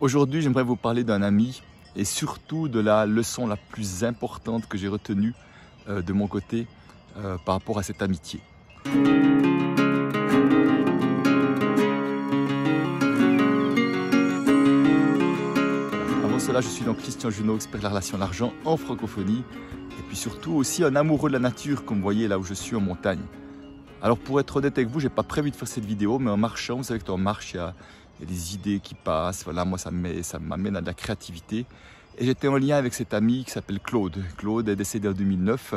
Aujourd'hui, j'aimerais vous parler d'un ami et surtout de la leçon la plus importante que j'ai retenue de mon côté par rapport à cette amitié. Avant cela, je suis donc Christian Junot, expert de la relation à l'argent en francophonie et puis surtout aussi un amoureux de la nature, comme vous voyez là où je suis en montagne. Alors pour être honnête avec vous, j'ai pas prévu de faire cette vidéo, mais en marchant, vous savez que quand on marche, il y a des idées qui passent, voilà, moi ça m'amène à de la créativité. Et j'étais en lien avec cet ami qui s'appelle Claude. Claude est décédé en 2009.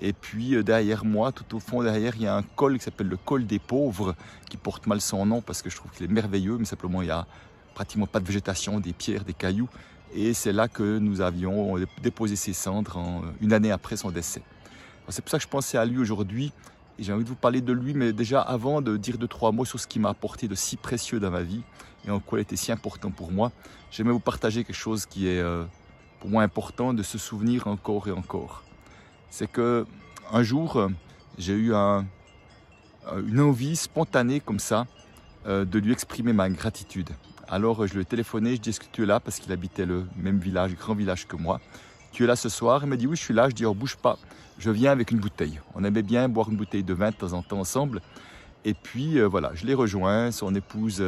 Et puis derrière moi, tout au fond derrière, il y a un col qui s'appelle le col des pauvres, qui porte mal son nom parce que je trouve qu'il est merveilleux, mais simplement il y a pratiquement pas de végétation, des pierres, des cailloux. Et c'est là que nous avions déposé ses cendres une année après son décès. C'est pour ça que je pensais à lui aujourd'hui. Et j'ai envie de vous parler de lui, mais déjà avant de dire 2-3 mots sur ce qui m'a apporté de si précieux dans ma vie et en quoi il était si important pour moi, j'aimerais vous partager quelque chose qui est pour moi important de se souvenir encore et encore. C'est que un jour, j'ai eu une envie spontanée comme ça de lui exprimer ma gratitude. Alors je lui ai téléphoné, je dis est-ce que tu es là parce qu'il habitait le même village, grand village que moi. Tu es là ce soir? Il m'a dit oui, je suis là. Je dis oh, bouge pas, je viens avec une bouteille. On aimait bien boire une bouteille de vin de temps en temps ensemble. Et puis voilà, je l'ai rejoint. Son épouse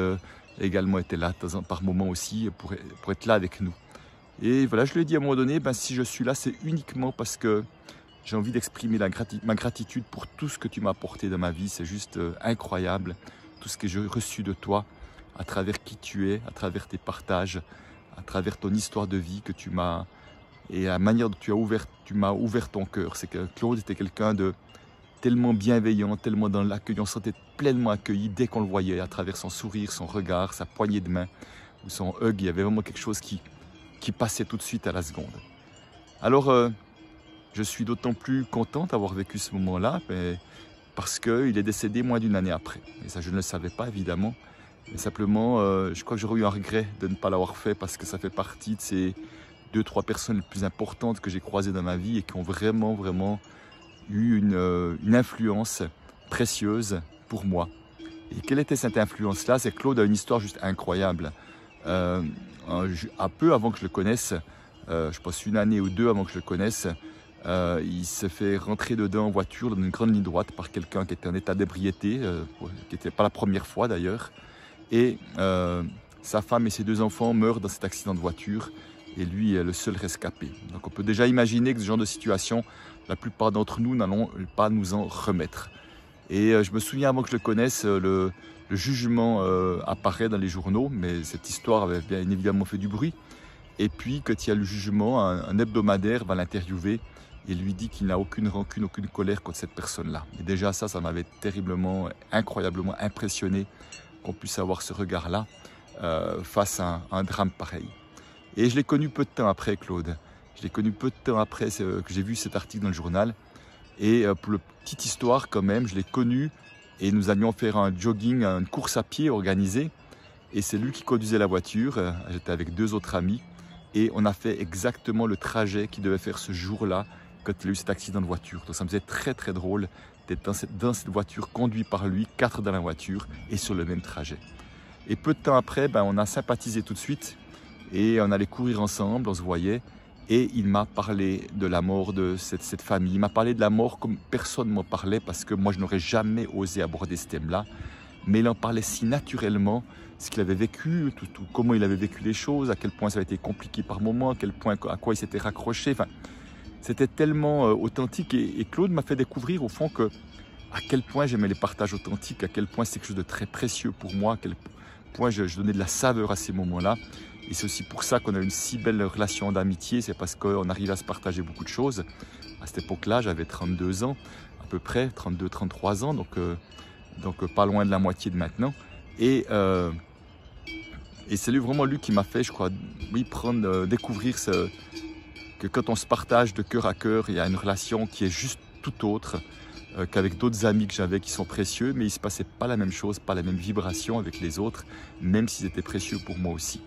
également était là par moment aussi pour être là avec nous. Et voilà, je lui ai dit à un moment donné, ben, si je suis là, c'est uniquement parce que j'ai envie d'exprimer ma gratitude pour tout ce que tu m'as apporté dans ma vie. C'est juste incroyable, tout ce que j'ai reçu de toi, à travers qui tu es, à travers tes partages, à travers ton histoire de vie que tu m'as... Et la manière dont tu m'as ouvert ton cœur, c'est que Claude était quelqu'un de tellement bienveillant, tellement dans l'accueil, on se sentait pleinement accueilli dès qu'on le voyait, à travers son sourire, son regard, sa poignée de main ou son hug, il y avait vraiment quelque chose qui passait tout de suite à la seconde. Alors, je suis d'autant plus content d'avoir vécu ce moment-là, parce qu'il est décédé moins d'une année après. Et ça, je ne le savais pas, évidemment. Mais simplement, je crois que j'aurais eu un regret de ne pas l'avoir fait, parce que ça fait partie de ces 2-3 personnes les plus importantes que j'ai croisées dans ma vie et qui ont vraiment eu une influence précieuse pour moi. Et quelle était cette influence-là? C'est que Claude a une histoire juste incroyable. Un peu avant que je le connaisse, je pense une année ou deux avant que je le connaisse, il s'est fait rentrer dedans en voiture dans une grande ligne droite par quelqu'un qui était en état d'ébriété, qui n'était pas la première fois d'ailleurs. Et sa femme et ses 2 enfants meurent dans cet accident de voiture. Et lui est le seul rescapé. Donc on peut déjà imaginer que ce genre de situation, la plupart d'entre nous n'allons pas nous en remettre. Et je me souviens avant que je le connaisse, le jugement apparaît dans les journaux, mais cette histoire avait bien évidemment fait du bruit. Et puis quand il y a le jugement, un hebdomadaire va l'interviewer et lui dit qu'il n'a aucune rancune, aucune colère contre cette personne-là. Et déjà ça m'avait terriblement, incroyablement impressionné qu'on puisse avoir ce regard-là face à un drame pareil. Et je l'ai connu peu de temps après, Claude. Je l'ai connu peu de temps après que j'ai vu cet article dans le journal. Et pour la petite histoire quand même, je l'ai connu et nous allions faire un jogging, une course à pied organisée. Et c'est lui qui conduisait la voiture. J'étais avec 2 autres amis. Et on a fait exactement le trajet qu'il devait faire ce jour-là quand il a eu cet accident de voiture. Donc ça me faisait très drôle d'être dans cette voiture conduite par lui, 4 dans la voiture et sur le même trajet. Et peu de temps après, ben, on a sympathisé tout de suite. Et on allait courir ensemble, on se voyait, et il m'a parlé de la mort de cette famille. Il m'a parlé de la mort comme personne ne m'en parlait, parce que moi je n'aurais jamais osé aborder ce thème-là. Mais il en parlait si naturellement, ce qu'il avait vécu, comment il avait vécu les choses, à quel point ça avait été compliqué par moments, à quoi il s'était raccroché. Enfin, c'était tellement authentique, et Claude m'a fait découvrir au fond à quel point j'aimais les partages authentiques, à quel point c'est quelque chose de très précieux pour moi, à quel point je donnais de la saveur à ces moments-là. Et c'est aussi pour ça qu'on a une si belle relation d'amitié, c'est parce qu'on arrivait à se partager beaucoup de choses. À cette époque-là, j'avais 32 ans, à peu près, 32-33 ans, donc pas loin de la moitié de maintenant. Et c'est vraiment lui qui m'a fait, je crois, découvrir que quand on se partage de cœur à cœur, il y a une relation qui est juste tout autre qu'avec d'autres amis que j'avais qui sont précieux, mais il ne se passait pas la même chose, pas la même vibration avec les autres, même s'ils étaient précieux pour moi aussi.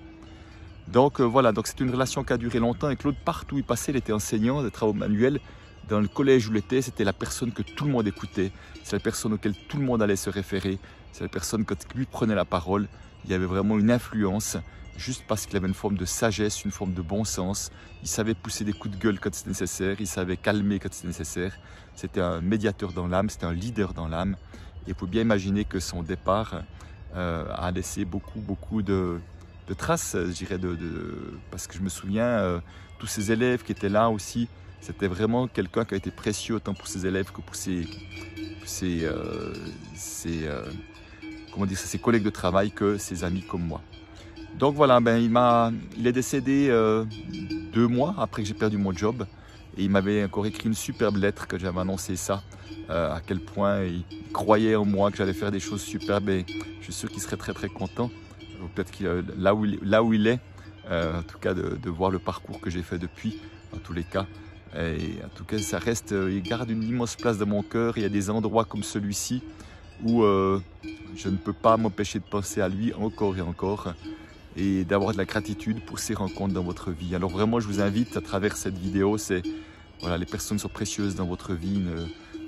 Donc voilà, c'est une relation qui a duré longtemps et Claude, partout où il passait, il était enseignant de travaux manuels. Dans le collège où il était, c'était la personne que tout le monde écoutait, c'est la personne auquel tout le monde allait se référer, c'est la personne quand lui prenait la parole, il y avait vraiment une influence. juste parce qu'il avait une forme de sagesse, une forme de bon sens. Il savait pousser des coups de gueule quand c'était nécessaire, il savait calmer quand c'était nécessaire. C'était un médiateur dans l'âme, c'était un leader dans l'âme. Et il faut bien imaginer que son départ a laissé beaucoup de traces, je dirais, parce que je me souviens, tous ces élèves qui étaient là aussi, c'était vraiment quelqu'un qui a été précieux autant pour ses élèves que pour ses collègues de travail, que ses amis comme moi. Donc voilà, il est décédé 2 mois après que j'ai perdu mon job, et il m'avait encore écrit une superbe lettre que j'avais annoncé ça, à quel point il croyait en moi, que j'allais faire des choses superbes, et je suis sûr qu'il serait très content, peut-être là où il est, en tout cas de voir le parcours que j'ai fait depuis, en tous les cas. Et en tout cas, ça reste, il garde une immense place dans mon cœur. Il y a des endroits comme celui-ci où je ne peux pas m'empêcher de penser à lui encore et encore, et d'avoir de la gratitude pour ces rencontres dans votre vie. Alors vraiment, je vous invite à travers cette vidéo, voilà, les personnes sont précieuses dans votre vie.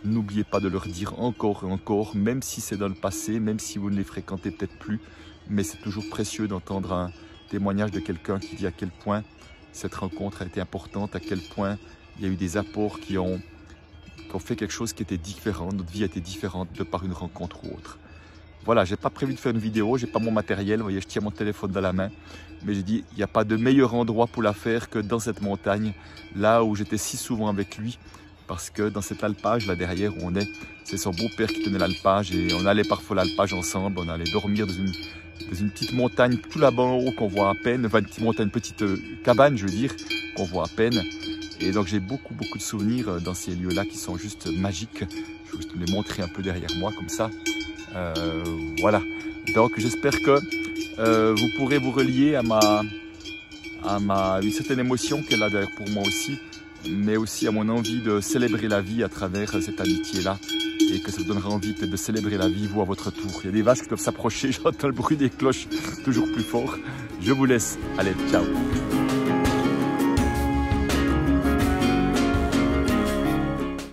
N'oubliez pas de leur dire encore et encore, même si c'est dans le passé, même si vous ne les fréquentez peut-être plus, mais c'est toujours précieux d'entendre un témoignage de quelqu'un qui dit à quel point cette rencontre a été importante, à quel point il y a eu des apports qui ont fait quelque chose qui était différent, notre vie a été différente de par une rencontre ou autre. Voilà, j'ai pas prévu de faire une vidéo, j'ai pas mon matériel, vous voyez, je tiens mon téléphone dans la main, mais j'ai dit, il n'y a pas de meilleur endroit pour la faire que dans cette montagne, là où j'étais si souvent avec lui, parce que dans cet alpage, là derrière où on est, c'est son beau-père qui tenait l'alpage, et on allait parfois l'alpage ensemble, on allait dormir dans une petite montagne tout là-bas en haut qu'on voit à peine, enfin une petite cabane, je veux dire, qu'on voit à peine. Et donc j'ai beaucoup de souvenirs dans ces lieux-là qui sont juste magiques. Je vais juste les montrer un peu derrière moi comme ça. Voilà. Donc j'espère que vous pourrez vous relier à une certaine émotion qu'elle a d'ailleurs pour moi aussi, mais aussi à mon envie de célébrer la vie à travers cette amitié-là, et que ça vous donnera envie peut-être de célébrer la vie vous à votre tour. Il y a des vaches qui doivent s'approcher, j'entends le bruit des cloches toujours plus fort. Je vous laisse. Allez, ciao.